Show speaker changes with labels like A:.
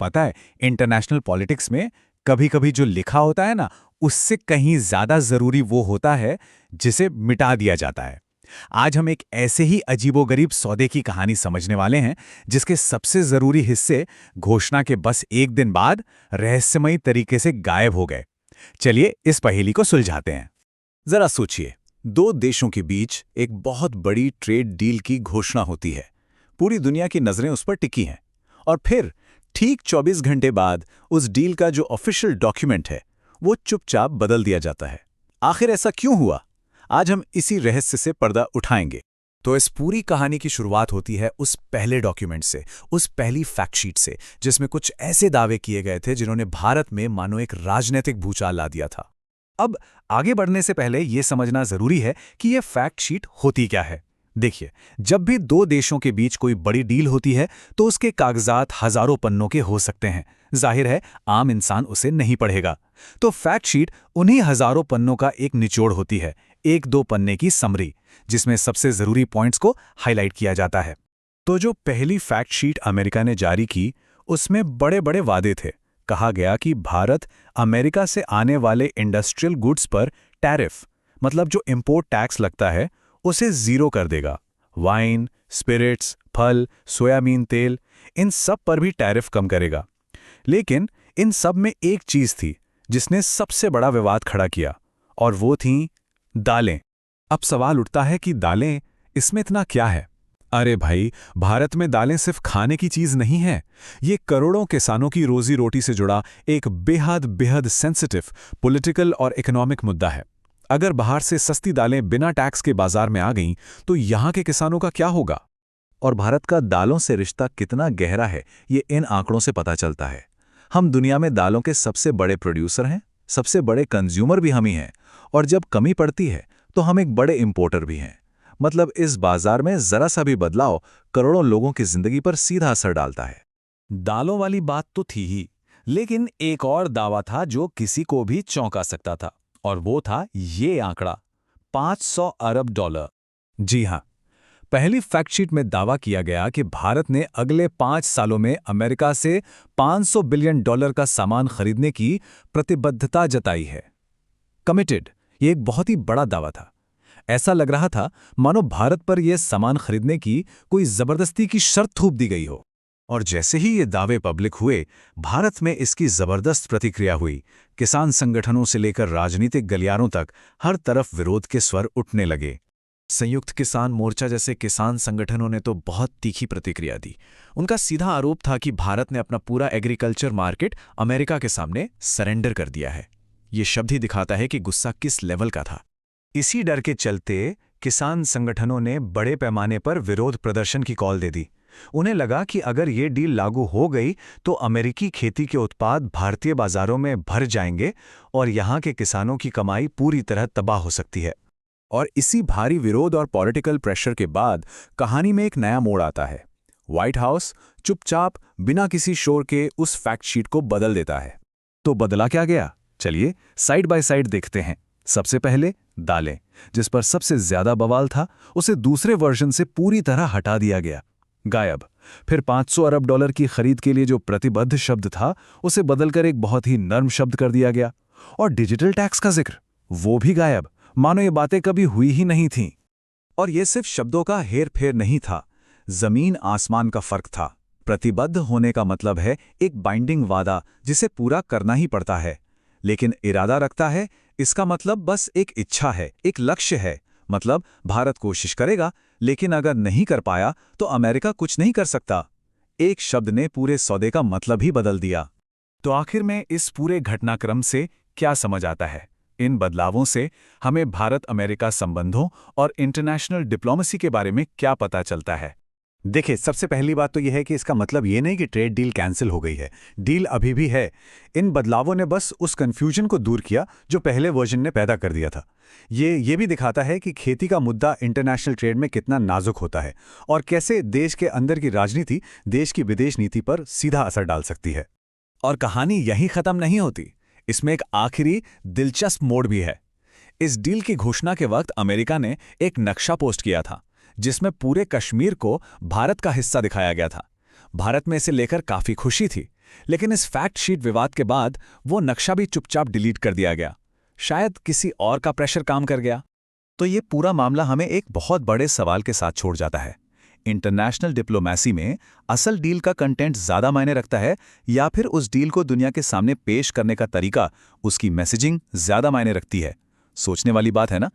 A: पता है, international politics में कभी-कभी जो लिखा होता है ना, उससे कहीं ज़्यादा ज़रूरी वो होता है जिसे मिटा दिया जाता है। आज हम एक ऐसे ही अजीबोगरीब सौदे की कहानी समझने वाले हैं, जिसके सबसे ज़रूरी हिस्से घोषणा के बस एक दिन बाद रहस्यमयी तरीके से गायब हो गए। चलिए इस पहेली को सुलझाते हैं। जरा सोचिए, दो देशों के बीच एक बहुत बड़ी ट्रेड डील की घोषणा होती है। पूरी दुनिया की नज़रें उस पर टिकी हैं। और फिर ठीक 24 घंटे बाद उस डील का जो ऑफिशियल डॉक्यूमेंट है, वो चुपचाप बदल दिया जाता है। आखिर ऐसा क्यों हुआ? आज हम इसी रहस्य से पर्दा उठाएंगे। तो इस पूरी कहानी की शुरुआत होती है उस पहले डॉक्यूमेंट से, उस पहली फैक्टशीट से, जिसमें कुछ ऐसे दावे किए गए थे जिन्होंने भारत में मानो एक राजनीतिक भूचाल ला दिया था। अब आगे बढ़ने से पहले यह समझना जरूरी है कि यह फैक्टशीट होती क्या है। देखिए, जब भी दो देशों के बीच कोई बड़ी डील होती है तो उसके कागजात हजारों पन्नों के हो सकते हैं। जाहिर है, आम इंसान उसे नहीं पढ़ेगा। तो फैक्टशीट उन्हीं हजारों पन्नों का एक निचोड़ होती है, एक दो पन्ने की समरी, जिसमें सबसे जरूरी पॉइंट्स को हाईलाइट किया जाता है। तो जो पहली फैक्टशीट अमेरिका ने जारी की, उसमें बड़े बड़े वादे थे। कहा गया कि भारत अमेरिका से आने वाले इंडस्ट्रियल गुड्स पर टैरिफ, मतलब जो इंपोर्ट टैक्स लगता है, उसे जीरो कर देगा। वाइन, स्पिरिट्स, फल, सोयाबीन तेल, इन सब पर भी टैरिफ कम करेगा। लेकिन इन सब में एक चीज थी जिसने सबसे बड़ा विवाद खड़ा किया, और वो थीं दालें। अब सवाल उठता है कि दालें, इसमें इतना क्या है? अरे भाई, भारत में दालें सिर्फ खाने की चीज नहीं है। ये करोड़ों किसानों की रोजी रोटी से जुड़ा एक बेहद बेहद सेंसिटिव पॉलिटिकल और इकोनॉमिक मुद्दा है। अगर बाहर से सस्ती दालें बिना टैक्स के बाजार में आ गईं, तो यहाँ के किसानों का क्या होगा? और भारत का दालों से रिश्ता कितना गहरा है, ये इन आंकड़ों से पता चलता है। हम दुनिया में दालों के सबसे बड़े प्रोड्यूसर हैं, सबसे बड़े कंज्यूमर भी हम ही हैं, और जब कमी पड़ती है तो हम एक बड़े इंपोर्टर भी हैं। मतलब इस बाजार में जरा सा भी बदलाव करोड़ों लोगों की जिंदगी पर सीधा असर डालता है। दालों वाली बात तो थी ही, लेकिन एक और दावा था जो किसी को भी चौंका सकता था, और वो था ये आंकड़ा, $500 अरब। जी हां, पहली फैक्टशीट में दावा किया गया कि भारत ने अगले 5 सालों में अमेरिका से $500 बिलियन का सामान खरीदने की प्रतिबद्धता जताई है। कमिटेड, ये एक बहुत ही बड़ा दावा था। ऐसा लग रहा था मानो भारत पर यह सामान खरीदने की कोई जबरदस्ती की शर्त थोप दी गई हो। और जैसे ही ये दावे पब्लिक हुए, भारत में इसकी जबरदस्त प्रतिक्रिया हुई। किसान संगठनों से लेकर राजनीतिक गलियारों तक हर तरफ विरोध के स्वर उठने लगे। संयुक्त किसान मोर्चा जैसे किसान संगठनों ने तो बहुत तीखी प्रतिक्रिया दी। उनका सीधा आरोप था कि भारत ने अपना पूरा एग्रीकल्चर मार्केट अमेरिका के सामने सरेंडर कर दिया है। ये शब्द ही दिखाता है कि गुस्सा किस लेवल का था। इसी डर के चलते किसान संगठनों ने बड़े पैमाने पर विरोध प्रदर्शन की कॉल दे दी। उन्हें लगा कि अगर ये डील लागू हो गई तो अमेरिकी खेती के उत्पाद भारतीय बाजारों में भर जाएंगे और यहाँ के किसानों की कमाई पूरी तरह तबाह हो सकती है। और इसी भारी विरोध और पॉलिटिकल प्रेशर के बाद कहानी में एक नया मोड़ आता है। व्हाइट हाउस चुपचाप बिना किसी शोर के उस फैक्टशीट को बदल देता है। तो बदला क्या गया? चलिए साइड बाय साइड देखते हैं। सबसे पहले दालें, जिस पर सबसे ज्यादा बवाल था, उसे दूसरे वर्जन से पूरी तरह हटा दिया गया, गायब। फिर $500 अरब की खरीद के लिए जो प्रतिबद्ध शब्द था, उसे बदलकर एक बहुत ही नर्म शब्द कर दिया गया। और डिजिटल टैक्स का जिक्र, वो भी गायब, मानो ये बातें कभी हुई ही नहीं थीं। और ये सिर्फ शब्दों का हेर फेर नहीं था, जमीन आसमान का फर्क था। प्रतिबद्ध होने का मतलब है एक बाइंडिंग वादा जिसे पूरा करना ही पड़ता है। लेकिन इरादा रखता है, इसका मतलब बस एक इच्छा है, एक लक्ष्य है। मतलब भारत कोशिश करेगा, लेकिन अगर नहीं कर पाया तो अमेरिका कुछ नहीं कर सकता। एक शब्द ने पूरे सौदे का मतलब ही बदल दिया। तो आखिर में इस पूरे घटनाक्रम से क्या समझ आता है? इन बदलावों से हमें भारत अमेरिका संबंधों और इंटरनेशनल डिप्लोमेसी के बारे में क्या पता चलता है? देखिए, सबसे पहली बात तो यह है कि इसका मतलब ये नहीं कि ट्रेड डील कैंसिल हो गई है। डील अभी भी है। इन बदलावों ने बस उस कन्फ्यूजन को दूर किया जो पहले वर्जन ने पैदा कर दिया था। ये भी दिखाता है कि खेती का मुद्दा इंटरनेशनल ट्रेड में कितना नाजुक होता है और कैसे देश के अंदर की राजनीति देश की विदेश नीति पर सीधा असर डाल सकती है। और कहानी यहीं खत्म नहीं होती। इसमें एक आखिरी दिलचस्प मोड़ भी है। इस डील की घोषणा के वक्त अमेरिका ने एक नक्शा पोस्ट किया था जिसमें पूरे कश्मीर को भारत का हिस्सा दिखाया गया था। भारत में इसे लेकर काफी खुशी थी, लेकिन इस फैक्ट शीट विवाद के बाद वो नक्शा भी चुपचाप डिलीट कर दिया गया। शायद किसी और का प्रेशर काम कर गया।
B: तो ये पूरा मामला हमें एक बहुत बड़े सवाल के साथ छोड़ जाता है। इंटरनेशनल डिप्लोमेसी में असल डील का कंटेंट ज़्यादा मायने रखता है या फिर उस डील को दुनिया के सामने पेश करने का तरीका, उसकी मैसेजिंग ज़्यादा मायने रखती है? सोचने वाली बात है ना।